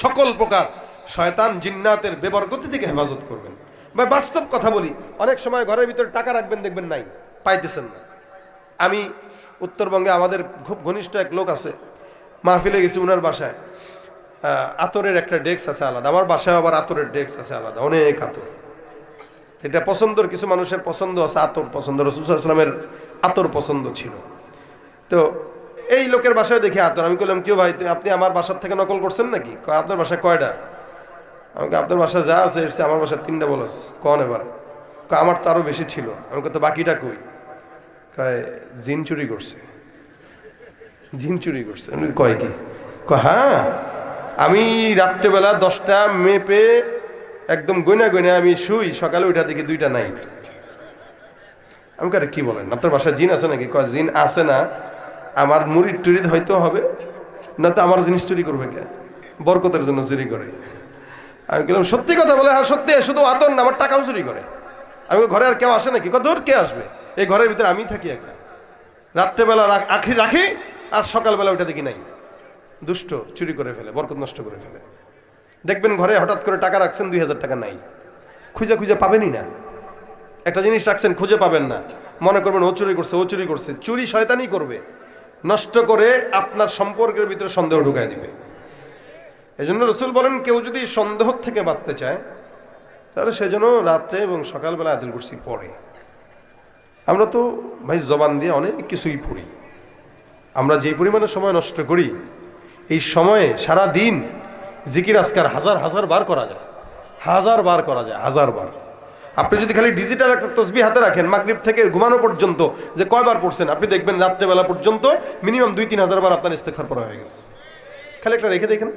সকল প্রকার শয়তান জিন্নাতের বেবরকতি থেকে হেফাজত করবেন। ভাই বাস্তব কথা বলি, অনেক সময় ঘরের ভিতরে টাকা রাখবেন, দেখবেন নাই, পাইতেছেন না। আমি উত্তরবঙ্গে আমাদের খুব ঘনিষ্ঠ এক লোক আছে, মাহফিলে গেছি উনার বাসায়, আতরের একটা ডেস্ক আছে আলাদা, আমার বাসায় আবার আতরের ডেস্ক আছে আলাদা, অনেক আতর। এটা পছন্দের, কিছু মানুষের পছন্দ আছে, আতর পছন্দ, রাসূল সাল্লাল্লাহু আলাইহি ওয়াসাল্লামের আতর পছন্দ ছিল। তো এই লোকের বাসায় দেখি আতর, আমি বললাম, কেউ ভাই আপনি আমার বাসার থেকে নকল করছেন নাকি? আপনার বাসায় কয়টা? আমাকে আপনার বাসায় যা আছে এসছে, আমার বাসায় 3টা বলস। কন এবার? আমার তো আরো বেশি ছিল। আমি তো বাকিটা কই? জিন চুরি করছে। জিন চুরি করছে? কয় কি? হ্যাঁ, আমি রাত্রেবেলা 10টা মেপে একদম গয়না গয়না আমি শুই, সকালে ওইটা দেখি 2টা নাই। আমি কারে কি বলেন, আপনার বাসায় জিন আছে নাকি? কয় জিন আছে না, আমার মুরিদ টুরিদ হয়তো হবে, না তো আমার জিনিস চুরি করবে কে? বরকতের জন্য চুরি করে। আমি বললাম, সত্যি কথা বলে? হ্যাঁ সত্যি, শুধু আতর না, আমার টাকাও চুরি করে। আমি ঘরে আর কেউ আসে নাকি? কত দূর কে আসবে? এই ঘরের ভিতরে আমি থাকি একা, রাত্রেবেলা রাখি আর সকালবেলা ওইটা দেখি নাই। দুষ্ট, চুরি করে ফেলে, বরকত নষ্ট করে ফেলে। দেখবেন ঘরে হঠাৎ করে টাকা রাখছেন, 2000 টাকা নাই, খুঁজে খুঁজে পাবেনই না। একটা জিনিস রাখছেন, খুঁজে পাবেন না, মনে করবেন ও চুরি করছে, ও চুরি করছে। চুরি শয়তানই করবে, নষ্ট করে আপনার সম্পর্কের ভিতরে সন্দেহ ঢুকায় দিবে। এজন্য রাসূল বলেন, কেউ যদি সন্দেহ থেকে বাঁচতে চায়, তাহলে সেজন্য রাত্রে এবং সকালবেলা আয়াতুল কুরসি পড়ে। আমরা তো ভাই জবান দিয়ে অনেক কিছুই পড়ি, আমরা যে পরিমাণে সময় নষ্ট করি, এই সময়ে সারা দিন জিকির আজকার হাজার হাজার বার করা যায়, হাজার বার করা যায়, হাজার বার। আপনি যদি খালি ডিজিটাল একটা তসবিহ হাতে রাখেন, মাগরিব থেকে ঘুমানো পর্যন্ত যে কয়বার পড়ছেন, আপনি দেখবেন রাত্রেবেলা পর্যন্ত মিনিমাম 2-3 হাজার বার আপনার ইস্তেগফার পড়া হয়ে গেছে। খালি একটা রেখে দেখেন।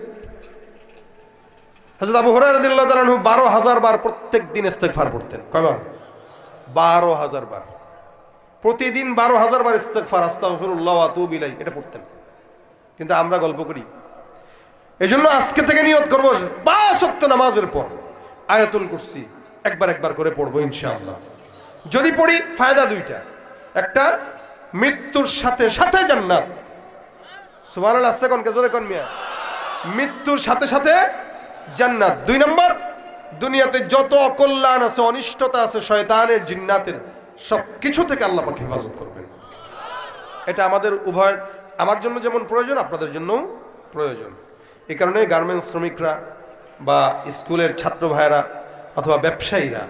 হযরত আবু হুরায়রা রাদিয়াল্লাহু তাআলা আনহু 12,000 বার প্রত্যেক দিন ইস্তেগফার পড়তেন। কয়বার? 12,000 বার। প্রতিদিন 12,000 বার ইস্তেগফার, আস্তাগফিরুল্লাহ ওয়া আতুবু ইলাইহি, এটা পড়তেন। কিন্তু আমরা গল্প করি। এজন্য আজকে থেকে নিয়ত করব, 5 ওয়াক্ত নামাজের পর আয়াতুল কুরসি একবার করে পড়বো ইনশাআল্লাহ। যদি পড়ি, ফায়দা 2টা। একটা, মৃত্যুর সাথে সাথে জান্নাত। সুবহানাল্লাহ, আস্তে কোন জোরে কোন মিয়া, মৃত্যুর সাথে সাথে জান্নাত। 2 নম্বর, দুনিয়াতে যত অকল্যাণ আছে, অনিষ্টতা আছে, শয়তানের জিন্নাতের সব কিছু থেকে আল্লাহ পাক হেফাজত করবেন। এটা আমাদের উভয়, আমার জন্য যেমন প্রয়োজন, আপনাদের জন্য প্রয়োজন। এই কারণে গার্মেন্টস শ্রমিকরা বা স্কুলের ছাত্র ভাইয়েরা অথবা ব্যবসায়ীরা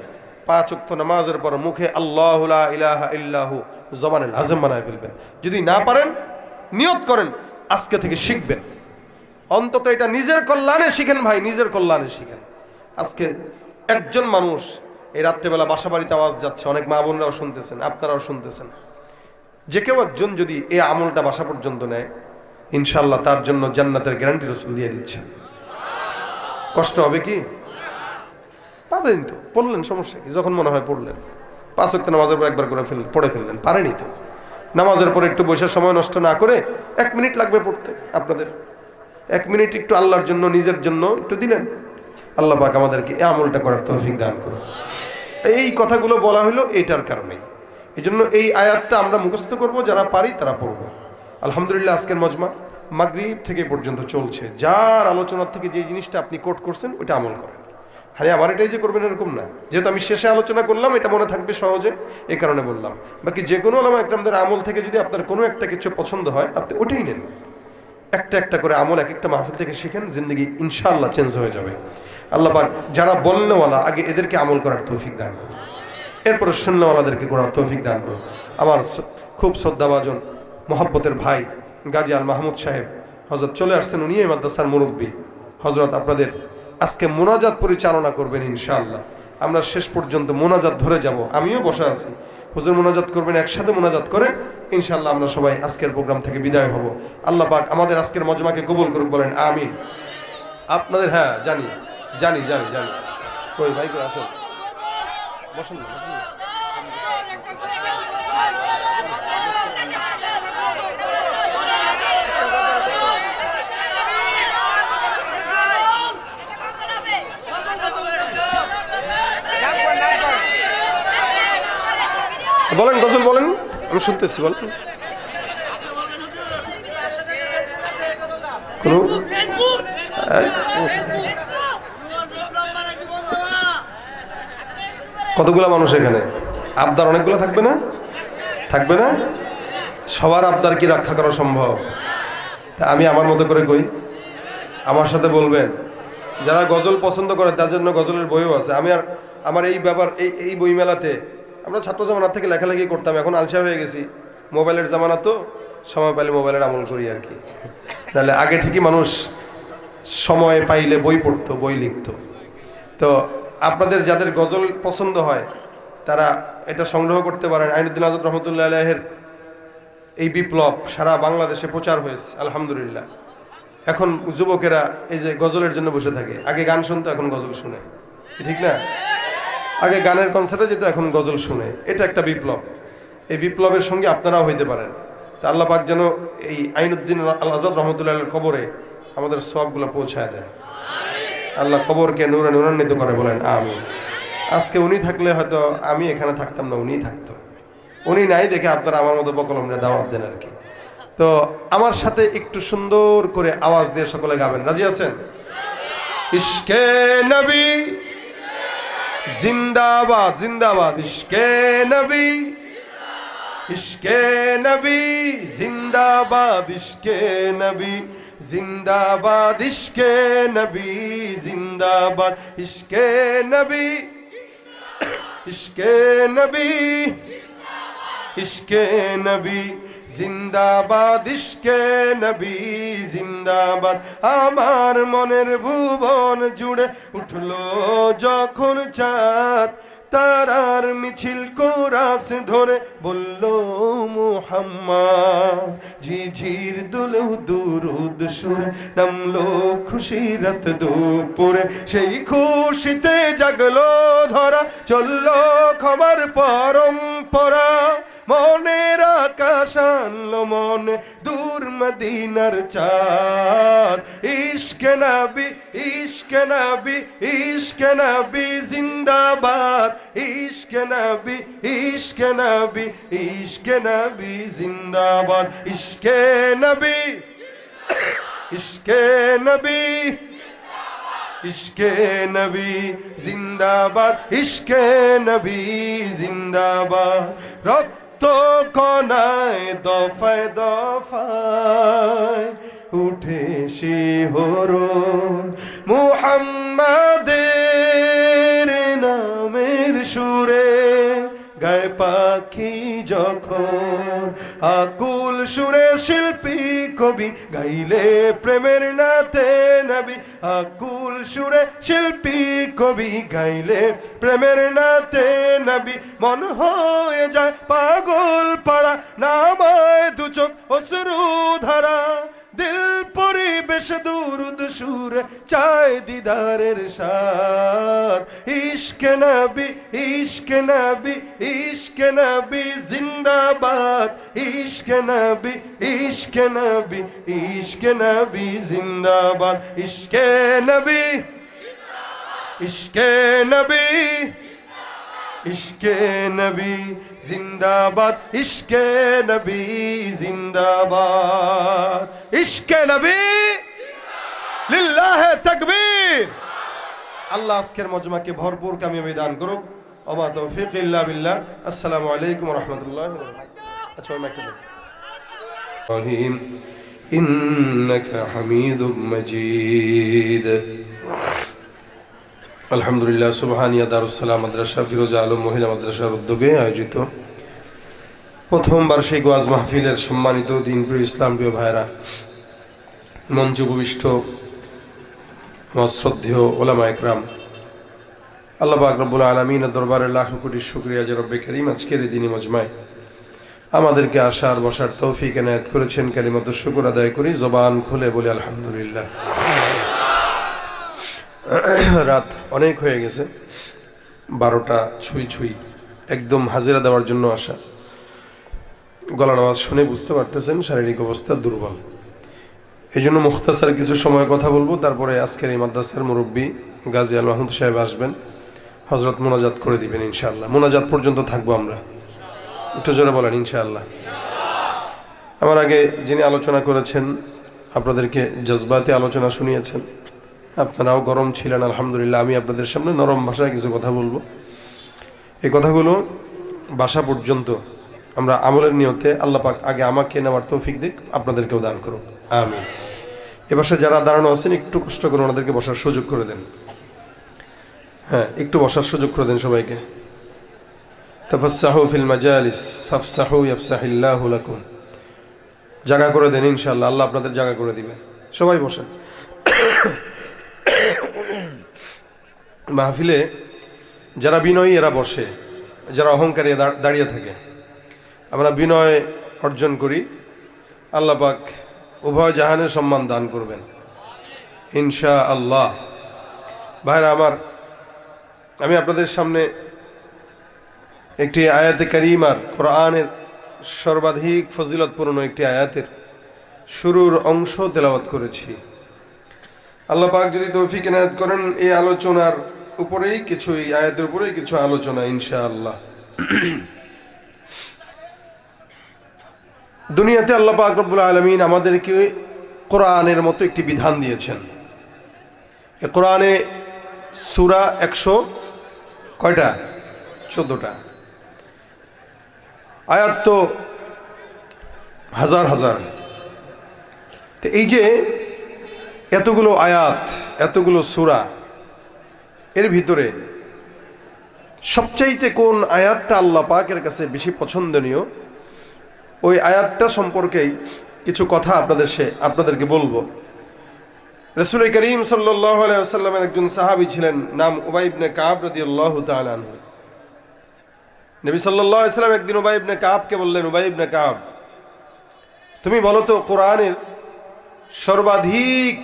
5 ওয়াক্ত নামাজের পর মুখে আল্লাহু লা ইলাহা ইল্লাহু জবানে লাজম বানায় ফেলবেন। যদি না পারেন নিয়ত করেন আজকে থেকে শিখবেন, অন্তত এটা নিজের কল্যাণে শিখেন ভাই, নিজের কল্যাণে শিখেন। আজকে একজন মানুষ এই রাত্রেবেলা বাসা বাড়িতে আওয়াজ যাচ্ছে, অনেক মা বোনরাও শুনতেছেন, আপনারাও শুনতেছেন, যে কেউ একজন যদি এই আমলটা বাসা পর্যন্ত নেয় ইনশাআল্লাহ তার জন্য জান্নাতের গ্যারান্টি রাসূল দিয়ে দিচ্ছেন। কষ্ট হবে কি? পারেন তো, পড়লেন, সমস্যা কি? যখন মনে হয় পড়লেন, 5 ওয়াক্ত নামাজের পর একবার করে পড়ে ফেললেন, পারেনি তো। নামাজের পর একটু বসে সময় নষ্ট না করে 1 মিনিট লাগবে পড়তে আপনাদের, 1 মিনিট একটু আল্লাহর জন্য নিজের জন্য একটু দিলেন। আল্লাহ পাক আমাদেরকে এই আমলটা করার তৌফিক দান করুন। এই কথাগুলো বলা হলো এইটার কারণেই। এই জন্য এই আয়াতটা আমরা মুখস্থ করব, যারা পারি তারা পড়ব। আলহামদুলিল্লাহ আজকের মজমা মাগরিব থেকে পর্যন্ত চলছে। যার আলোচনার থেকে যে জিনিসটা আপনি কোট করছেন ওইটা আমল করেন। হ্যাঁ আমার এটাই যে করবেন এরকম না, যেহেতু আমি শেষে আলোচনা করলাম এটা মনে থাকবে সহজে, এই কারণে বললাম। বাকি যে কোনো ওলামা ইকরামদের আমল থেকে যদি আপনার কোনো একটা কিছু পছন্দ হয় আপনি ওটাই নেন। একটা একটা করে আমল এক একটা মাহফিল থেকে শিখেন, জিন্দগি ইনশাআল্লাহ চেঞ্জ হয়ে যাবে। আল্লাহ পাক যারা বলনেওয়ালা আগে এদেরকে আমল করার তৌফিক দান করুন, এরপরে শুননেওয়ালাদেরকে করার তৌফিক দান করুন। আমার খুব শ্রদ্ধাভাজন মহব্বতের ভাই গাজী আল মাহমুদ সাহেব হযরত চলে আসছেন, উনি এই মাদ্রাসার মুরব্বী। হযরত আপনাদের আজকে মোনাজাত পরিচালনা করবেন ইনশাআল্লাহ। আমরা শেষ পর্যন্ত মোনাজাত ধরে যাব, আমিও বসে আছি, হুজুর মোনাজাত করবেন, একসাথে মোনাজাত করে ইনশাআল্লাহ আমরা সবাই আজকের প্রোগ্রাম থেকে বিদায় হব। আল্লাহ পাক আমাদের আজকের মজমাকে কবুল করুক, বলেন আমিন। আপনাদের হ্যাঁ জানি জানি জানি জানি কই ভাই করে আসুন, বসুন না, বসুন না। বলেন গজল বলেন, আমি শুনতেছি, বলেন। কতগুলা মানুষ এখানে, আবদার অনেকগুলো থাকবে না? থাকবে না? সবার আবদার কি রক্ষা করা সম্ভব? তা আমি আমার মতো করে কই, আমার সাথে বলবেন। যারা গজল পছন্দ করে তার জন্য গজলের বইও আছে। আমি আর আমার এই ব্যাপার এই বই মেলাতে আমরা ছাত্র জামানার থেকে লেখালেখি করতাম, এখন আলসা হয়ে গেছি, মোবাইলের জামানা তো, সময় পাইলে মোবাইলের আমল করি আর কি। নাহলে আগে ঠিকই মানুষ সময় পাইলে বই পড়তো, বই লিখতো। তো আপনাদের যাদের গজল পছন্দ হয় তারা এটা সংগ্রহ করতে পারেন। আইনুদ্দিন আজাদ রহমতুল্লাহ আলাইহির এই বিপ্লব সারা বাংলাদেশে প্রচার হয়েছে আলহামদুলিল্লাহ। এখন যুবকেরা এই যে গজলের জন্য বসে থাকে, আগে গান শুনতো এখন গজল শুনে, ঠিক না? আগে গানের কনসার্টে যেত এখন গজল শুনে, এটা একটা বিপ্লব। এই বিপ্লবের সঙ্গে আপনারাও হইতে পারেন। তা আল্লাহ পাক যেন এই আইনুদ্দিন আজাদ রহমতুল্লাহ কবরে আমাদের সবগুলো পৌঁছায় দেয়। আল্লাহ কবরকে নূরে নূরান্বিত করে, বলেন আমিন। আজকে উনি থাকলে হয়তো আমি এখানে থাকতাম না, উনি থাকতো। উনি নাই দেখে আপনারা আমার মতো বকলমরা দাওয়াত দেন আর কি। তো আমার সাথে একটু সুন্দর করে আওয়াজ দিয়ে সকলে গাবেন, রাজি আছেন? ইশকে নবী জিন্দাবাদ জিন্দাবাদ, ইশকে নবী, ইশকে নবী জিন্দাবাদ, ইশকে নবী জিন্দাবাদ, ইশকে নবী জিন্দাবাদ, ইশকে নবী, ইশকে নবী, ইশকে নবী জিন্দাবাদ, ইশকে নবী জিন্দাবাদ। আমার মনের ভুবন জুড়ে উঠলো যখন চাঁদ, তারার মিছিল কোরাস ধরে বলল মুহাম্মদ, ঝিঝির দুলু দুরুদ সুরে নামলো খুশিরাত দুপুরে, সেই খুশিতে জাগলো ধরা, চললো ক্ষমার পরম্পরা, মনের আকাশ আনলো মনে দূর মদিনার চাঁদ, ইশকে নবী, ইশকে নবী, ইশকে নবী জিন্দাবাদ, ইশকে নবী, ইশকে নবী, ইশকে নবী জিন্দাবাদ, ইশকে নবী, ইশকে নবী, ইশকে নবী জিন্দাবাদ, ইশকে নবী জিন্দাবাদ। রক্ত কণায় দফায় দফায় উঠে শিহরণ মুহাম্মাদের নামের সুরে গায়ে পাখি যখন আকুল সুরে শিল্পী কবি গাইলে প্রেমের নাতে নবী আকুল সুরে শিল্পী কবি গাইলে প্রেমের নাতে নবী মন হয়ে যায় পাগল পাড়া নামায় দু চোখ অশ্রু ধারা দিল পরিবেশ দুরুদ সুরে চায় দিদারের সার ইশকে নবী ইশকে নবী ইশকে নবী জিন্দাবাদ ইশকে নবী ইশকে নবী ইশকে নবী জিন্দাবাদ ইশকে নবী ইশকে নবী ইশকে নবী জিন্দাবাদ ইশকে নবী জিন্দাবাদ ইশকে নবী লিল্লাহে তাকবীর। আল্লাহ আজকের মজমাকে ভরপুর কামিয়াবি দান করুক। ওমা তৌফিক ইল্লা বিল্লাহ। আসসালামু আলাইকুম ওয়া রাহমাতুল্লাহি ওয়া বারাকাতুহু। আচ্ছা মাইক দাও। রহিম ইন্নাকা হামিদুম মাজিদ। আলহামদুলিল্লাহ সুবহানিয়া দারুস সালাম মাদ্রাসা ফিরোজা আলম মহিলা মাদ্রাসার উদ্যোগে আয়োজিত প্রথম বার্ষিক ওয়াজ মাহফিলের সম্মানিত দিনপ্রিয় ইসলামপ্রিয় ভাইরা, মঞ্চ উপবিষ্ট শ্রদ্ধেয় ওলামা একরাম, আল্লাহ পাক রব্বুল আলামিনের দরবারে লাখ কোটি শুকরিয়া যে রব্বে কারীম আজকের এই দিনী মজমায় আমাদেরকে আসার বসার তৌফিক এনায়েত করেছেন। কালিমাত শুকর আদায় করি, জবান খুলে বলি আলহামদুলিল্লাহ। রাত অনেক হয়ে গেছে, 12টা ছুঁই ছুঁই, একদম হাজিরা দেওয়ার জন্য আসা। গলার আওয়াজ শুনে বুঝতে পারতেছেন শারীরিক অবস্থা দুর্বল। এই জন্য মুখতাসার কিছু সময় কথা বলবো, তারপরে আজকের এই মাদ্রাসার মুরব্বী গাজী আল মাহমুদ সাহেব আসবেন, হজরত মোনাজাত করে দিবেন ইনশাআল্লাহ। মোনাজাত পর্যন্ত থাকবো আমরা, একটু জোরে বলেন ইনশাআল্লাহ। আমার আগে যিনি আলোচনা করেছেন আপনাদেরকে জজবাতে আলোচনা শুনিয়েছেন, আপনারাও গরম ছিলেন আলহামদুলিল্লাহ। আমি আপনাদের সামনে নরম ভাষায় কিছু কথা বলবো। এই কথাগুলো বাসা পর্যন্ত আমরা আমলের নিয়তে আল্লাহ পাক আগে আমাকে নেওয়ার তৌফিক দিক, আপনাদেরকেও দান করুন আমিন। এ বাসায় যারা দাঁড়ানো আছেন একটু কষ্ট করে ওনাদেরকে বসার সুযোগ করে দেন। হ্যাঁ, একটু বসার সুযোগ করে দেন সবাইকে। তাফাসসাহু ফিল মাজালিস ফাফসাহু ইয়াফসাহিল্লাহু লাকুম। জায়গা করে দেন ইনশাআল্লাহ, আল্লাহ আপনাদের জায়গা করে দিবেন। সবাই বসেন। মাহফিলে যারা বিনয়ী এরা বসে, যারা অহংকারী দাঁড়িয়ে থাকে। আমরা বিনয় অর্জন করি, আল্লাহ পাক উভয় জাহানের সম্মান দান করবেন ইনশাআল্লাহ। ভাইরা আমার, আমি আপনাদের সামনে একটি আয়াতে কারিমার, কোরআনের সর্বাধিক ফজিলতপূর্ণ একটি আয়াতের শুরুর অংশ তেলাওয়াত করেছি। আল্লাহ পাক যদি তৌফিক এনায়েত করেন এই আলোচনার উপরেই কিছু, এই আয়াতের উপরেই কিছু আলোচনা ইনশাআল্লাহ। দুনিয়াতে আল্লাহ পাক রব্বুল আলামিন আমাদেরকে কোরআনের মতো একটি বিধান দিয়েছেন। এই কোরআনে সূরা 100 কয়টা? 14টা। আয়াত তো হাজার হাজার। তো এই যে এতগুলো আয়াত, এতগুলো সূরা, এর ভিতরে সবচাইতে কোন আয়াতটা আল্লাহ পাকের কাছে বেশি পছন্দনীয়, ওই আয়াতটা সম্পর্কেই কিছু কথা আপনাদেরকে বলবো। রাসূল করিম সাল্লাল্লাহু আলাইহি ওয়াসাল্লামের একজন সাহাবী ছিলেন, নাম উবাই ইবনে কাব রাদিয়াল্লাহু তাআলা আনহু। নবী সাল্লাল্লাহু আলাইহি ওয়াসাল্লাম একদিন উবাই ইবনে কাবকে বললেন, উবাই ইবনে কাব, তুমি বলো তো কোরআনের সর্বাধিক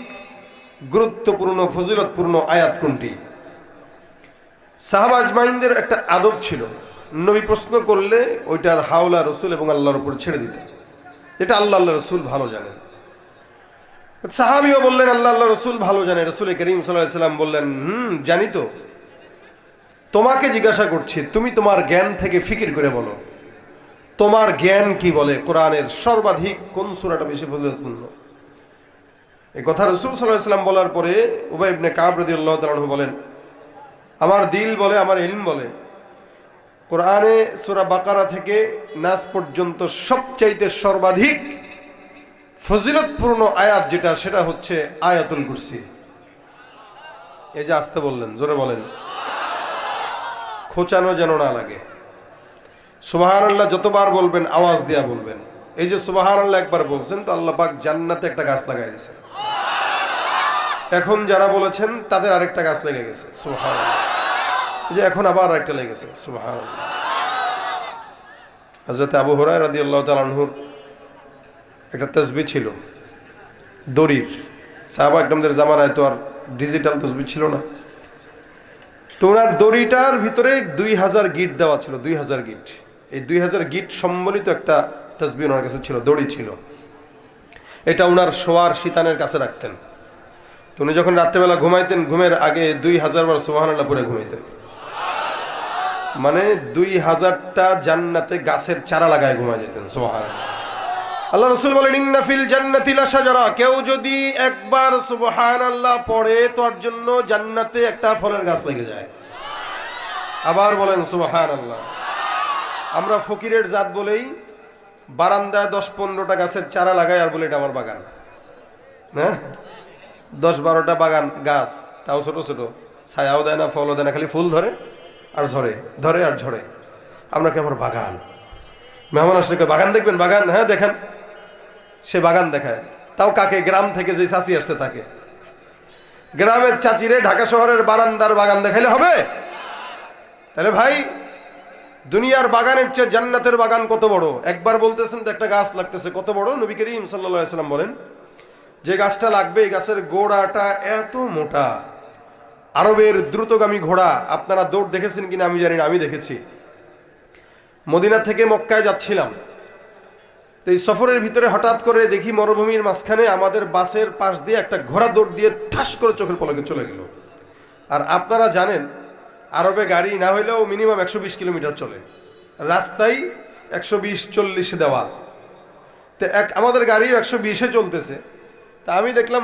গুরুত্বপূর্ণ ফজিলতপূর্ণ আয়াত কোনটি? সাহাবা আজমাইনদের একটা আদব ছিল, নবী প্রশ্ন করলে ওইটার হাওলা রসুল এবং আল্লাহর উপর ছেড়ে দিতেন, এটা আল্লাহ রসুল ভালো জানেন। সাহাবীও বললেন আল্লাহ রসুল ভালো জানে। রাসূল করিম সাল্লাল্লাহু আলাইহি ওয়াসাল্লাম বললেন, জানি তো, তোমাকে জিজ্ঞাসা করছি, তুমি তোমার জ্ঞান থেকে ফিকির করে বলো, তোমার জ্ঞান কি বলে কোরআনের সর্বাধিক কোন সূরাটা বেশি ফজিলতপূর্ণ? এই কথা রাসূল সাল্লাল্লাহু আলাইহি ওয়াসাল্লাম বলার পরে উবাই ইবনে কাব রাদিয়াল্লাহু তাআলা আনহু বলেন, আমার দিল বলে, আমার ইলম বলে, কোরআনে সূরা বাকারা থেকে নাস পর্যন্ত সবচাইতে সর্বাধিক ফজিলতপূর্ণ আয়াত যেটা, সেটা হচ্ছে আয়াতুল কুরসি। এই যে আসতে বললেন, জোরে বলেন, খোঁচানো যেন না লাগে। সুবহানাল্লাহ যতবার বলবেন আওয়াজ দিয়া বলবেন। এই যে সুবহানাল্লাহ একবার বলছেন তো আল্লাহ পাক জান্নাতে একটা গাছ লাগাই দিয়েছেন। এখন যারা বলেছেন তাদের আরেকটা গাছ লেগে গেছে, সুবহানাল্লাহ। এই যে এখন আবার আরেকটা লেগেছে, সুবহানাল্লাহ। হযরত আবু হুরায়রা রাদিয়াল্লাহু তাআলা আনহুর একটা তাসবিহ ছিল দড়ির। সাহাবা একরামদের জামানায় তো আর ডিজিটাল তাসবিহ ছিল না, তো ওনার দড়িটার ভিতরে 2000 গিট দেওয়া ছিল, 2000 গিট। এই 2000 গিট সম্বলিত একটা তাসবিহ ওনার কাছে ছিল, দড়ি ছিল। এটা ওনার শোয়ার শীতানের কাছে রাখতেন। তো উনি যখন রাত্রেবেলা ঘুমাইতেন, ঘুমের আগে 2000 বার সুবহানাল্লাহ পড়ে ঘুমাইতেন। মানে 2000টা জান্নাতে গাছের চারা লাগায় ঘুমায় যেতেন, সুবহানাল্লাহ। আল্লাহ রাসূল বলেন, ইন্না ফিল জান্নাতি লাশাজারা, কেউ যদি একবার সুবহানাল্লাহ পড়ে তার জন্য জান্নাতে একটা ফলের গাছ লেগে যায়। আবার বলেন সুবহানাল্লাহ। আমরা ফকিরের জাত বলেই বারান্দায় 10-15টা গাছের চারা লাগাই আর বলে এটা আমার বাগান। হ্যাঁ, 10-12টা বাগান গাছ, তাও ছোট ছোট, ছায়াও দেয় না, ফলও দেয় না, খালি ফুল ধরে আর ঝরে, ধরে আর ঝরে। আমরা কি আমার বাগান? মেহমান আসলে বাগান দেখবেন, বাগান, হ্যাঁ দেখেন। সে বাগান দেখায়, তাও কাকে? গ্রাম থেকে যে চাচি আসছে তাকে। গ্রামের চাচিরে ঢাকা শহরের বারান্দার বাগান দেখাইলে হবে? তাহলে ভাই, দুনিয়ার বাগানের চেয়ে জান্নাতের বাগান কত বড়। একবার বলতেছেন তো একটা গাছ লাগতেছে, কত বড়? নবী করিম সাল্লাল্লাহু আলাইহি ওয়াসাল্লাম বলেন, যে গাছটা লাগবে এই গাছের গোড়াটা এত মোটা। আরবের দ্রুতগামী ঘোড়া, আপনারা দৌড় দেখেছেন কিনা আমি জানি না, আমি দেখেছি। মদিনা থেকে মক্কায় যাচ্ছিলাম, তো এই সফরের ভিতরে হঠাৎ করে দেখি মরুভূমির মাঝখানে আমাদের বাসের পাশ দিয়ে একটা ঘোড়া দৌড় দিয়ে ঠাস করে চোখের পলকে চলে গেল। আর আপনারা জানেন আরবে গাড়ি না হইলেও মিনিমাম 120 কিলোমিটার চলে, রাস্তায় 120-140 দেওয়া। তো আমাদের গাড়িও 120-এ চলতেছে। তা আমি দেখলাম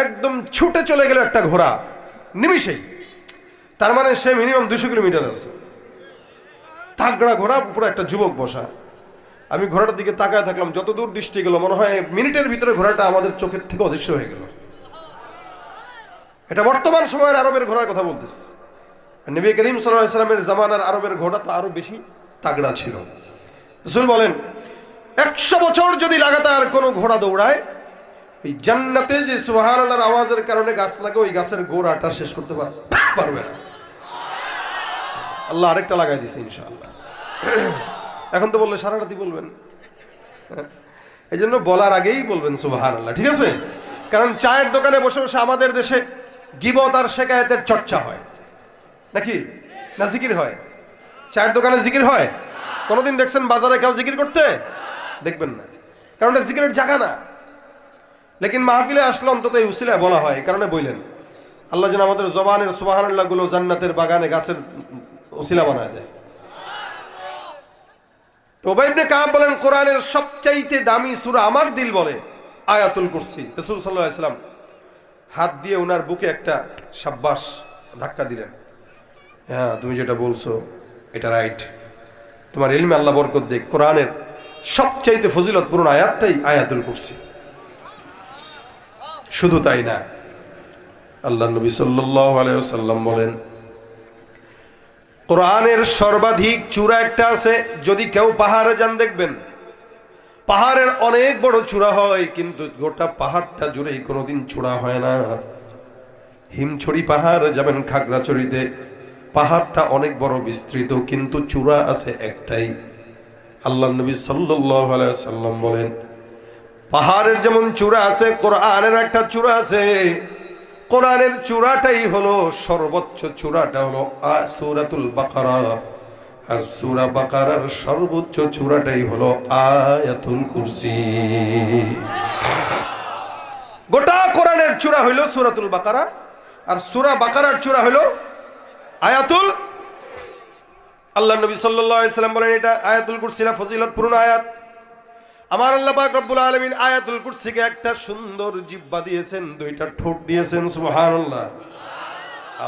একদম ছুটে চলে গেল একটা ঘোড়া নিমিষেই। তার মানে সে মিনিমাম 200 কিলোমিটার আছে। তাগড়া ঘোড়া, পুরো একটা যুবক বসা। আমি ঘোড়াটার দিকে তাকায় থাকলাম, যত দূর দৃষ্টি গেল মনে হয় মিনিটের ভিতরে ঘোড়াটা আমাদের চোখের থেকে অদৃশ্য হয়ে গেল। এটা বর্তমান সময়ের আরবের ঘোড়ার কথা বলতেছে। নবী করিম সাল্লাল্লাহু আলাইহি ওয়াসাল্লামের জামানার আরবের ঘোড়া তো আরো বেশি তাগড়া ছিল। রাসূল বলেন, 100 বছর যদি লাগাতার কোনো ঘোড়া দৌড়ায়, এই জান্নাতে যে সুবহানাল্লাহর আওয়াজের কারণে গাছ লাগে, ওই গাছের গোড়াটা শেষ করতে পারবে না। আল্লাহ আরেকটা লাগাই দিছে ইনশাআল্লাহ। এখন তো বললে সারা রাতই বলবেন, এই জন্য বলার আগেই বলবেন সুবহানাল্লাহ, ঠিক আছে? কারণ চায়ের দোকানে বসে বসে আমাদের দেশে গীবত আর শিকায়েতের চর্চা হয় নাকি? না জিকির হয়? চায়ের দোকানে জিকির হয়? কোনোদিন দেখছেন বাজারে কেউ জিকির করতে? দেখবেন না, কারণ এটা জিকিরের জায়গা না। লেকিন মাহফিলে আসলে অন্তত এই উসিলায় বলা হয়, এই কারণে বললেন আল্লাহ যেন আমাদের জবানের সুবহানাল্লাহ গুলো জান্নাতের বাগানে গাছের উসিলা বানায় দেয়। উবাই ইবনে কাব বলেন, কোরআনের সবচাইতে দামি সূরা আমার দিল বলে আয়াতুল কুরসি। রাসূল সাল্লাল্লাহু আলাইহি ওয়াসাল্লাম হাত দিয়ে ওনার বুকে একটা শাব্বাস ধাক্কা দিলেন। হ্যাঁ, তুমি যেটা বলছো এটা রাইট, তোমার ইলমে আল্লাহ বরকত দেখ। কোরআনের সবচাইতে ফজিলতপূর্ণ আয়াতটাই আয়াতুল কুরসি। শুধু তাই না, আল্লাহ নবী সাল্লাল্লাহু আলাইহি ওয়াসাল্লাম বলেন, কোরআনের সর্বাধিক চূড়া একটা আছে। যদি কেউ পাহাড়ে যান দেখবেন পাহাড়ের অনেক বড় চূড়া হয়, কিন্তু গোটা পাহাড়টা জুড়েই কোনোদিন চূড়া হয় না। হিমছড়ি পাহাড় যাবেন, খাগড়াছড়িতে পাহাড়টা অনেক বড় বিস্তৃত, কিন্তু চূড়া আছে একটাই। আল্লাহ নবী সাল্লাল্লাহু আলাইহি ওয়াসাল্লাম বলেন, পাহাড়ের যেমন চূড়া আছে, কোরআনের একটা চূড়া আছে। কোরআনের চূড়াটাই হলো সর্বোচ্চ চূড়াটা হলো সূরাতুল বাকারা, আর সূরা বাকারার সর্বোচ্চ চূড়াটাই হলো আয়াতুল কুরসি। গোটা কোরআনের চূড়া হইল সূরাতুল বাকারা, আর সূরা বাকারার চূড়া হইল আয়াতুল। আল্লাহ নবী সাল্লাল্লাহু আলাইহি ওয়াসাল্লাম বলেন, এটা আয়াতুল কুরসির ফজিলতপূর্ণ আয়াত। আমার আল্লাহ পাক রব্বুল আলামিন আয়াতুল কুরসিকে একটা সুন্দর জিহ্বা দিয়েছেন, দুইটা ঠোঁট দিয়েছেন, সুবহানাল্লাহ।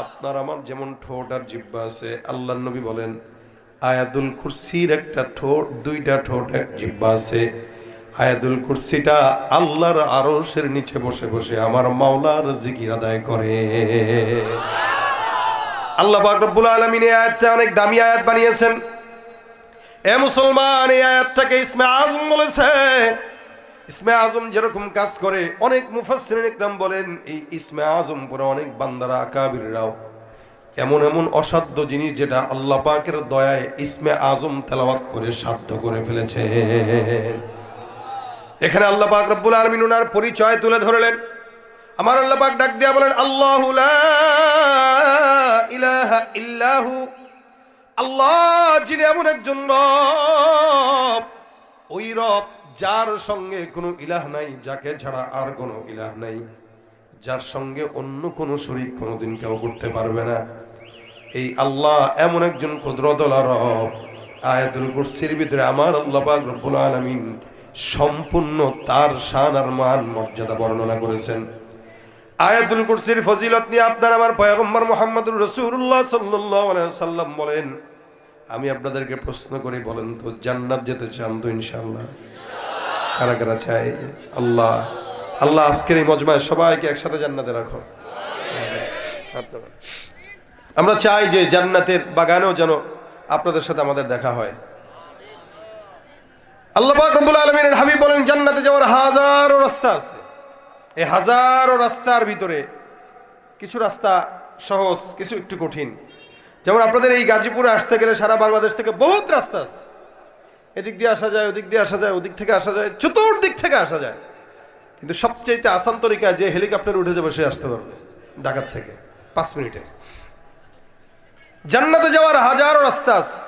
আপনার আমার যেমন ঠোঁট আর জিহ্বা আছে, আল্লাহর নবী বলেন আয়াতুল কুরসির একটা ঠোঁট, দুইটা ঠোঁট, এক জিহ্বা আছে। আয়াতুল কুরসিটা আল্লাহর আরশের নিচে বসে বসে আমার মাওলার জিকির আদায় করে। আল্লাহ পাক রব্বুল আলামিন এই আয়াতটা অনেক দামি আয়াত বানিয়েছেন। এ মুসলমান, এই আয়াতটাকে ইসমে আজম বলেছে। ইসমে আজম যেরকম কাজ করে, অনেক মুফাসসিরিন ইকরাম বলেন এই ইসমে আজম পরে অনেক বান্দারা আকাবিররাও এমন এমন অসাধ্য জিনিস যেটা আল্লাহ পাকের দয়ায় ইসমে আজম তেলাওয়াত করে সাধ্য করে ফেলেছে। এখানে আল্লাহ পাক রব্বুল আলামিন ওনার পরিচয় তুলে ধরলেন। আমার আল্লাহ পাক ডাক দিয়া বলেন, আল্লাহু লা ইলাহা ইল্লাহু, আল্লাহ যিনি এমন একজন রব, ওই রব যার সঙ্গে কোনো ইলাহ নাই, যাকে ছাড়া আর কোনো ইলাহ নাই, যার সঙ্গে অন্য কোনো শরীক কোনোদিন কেউ করতে পারবে না। এই আল্লাহ এমন একজন কুদরতওয়ালা রব। আয়াতুল কুরসির ভিতরে আমার আল্লাহ পাক রব্বুল আলামিন সম্পূর্ণ তার শান আর মান মর্যাদা বর্ণনা করেছেন। আয়াতুল কুরসির ফজিলত নিয়ে আপনার আমার পয়গম্বর মুহাম্মদুর রাসূলুল্লাহ সাল্লাল্লাহু আলাইহি ওয়াসাল্লাম বলেন, আমি আপনাদেরকে প্রশ্ন করি, বলেন তো জান্নাত যেতে চান তো ইনশাআল্লাহ? কারা কারা চাই? আল্লাহ আল্লাহ আজকের এই মজমায় সবাইকে একসাথে জান্নাতে রাখো। আমরা চাই যে জান্নাতের বাগানেও যেন আপনাদের সাথে আমাদের দেখা হয়। আল্লাহ পাক রব্বুল আলামিনের হাবিব বলেন, জান্নাতে যাওয়ার হাজারো রাস্তা আছে। এই হাজারো রাস্তার ভিতরে কিছু রাস্তা সহজ, কিছু একটু কঠিন। যেমন আপনাদের এই গাজীপুরে আসতে গেলে সারা বাংলাদেশ থেকে বহুত রাস্তা আছে। এদিক দিয়ে আসা যায়, ওদিক দিয়ে আসা যায়, ওদিক থেকে আসা যায়, চতুর্দিক থেকে আসা যায়। কিন্তু সবচেয়ে আসান তরিকা যে হেলিকপ্টার উঠে যাবে সে আসতে পারবে ঢাকার থেকে 5 মিনিটে। জান্নাতে যাওয়ার হাজারো রাস্তা আছে।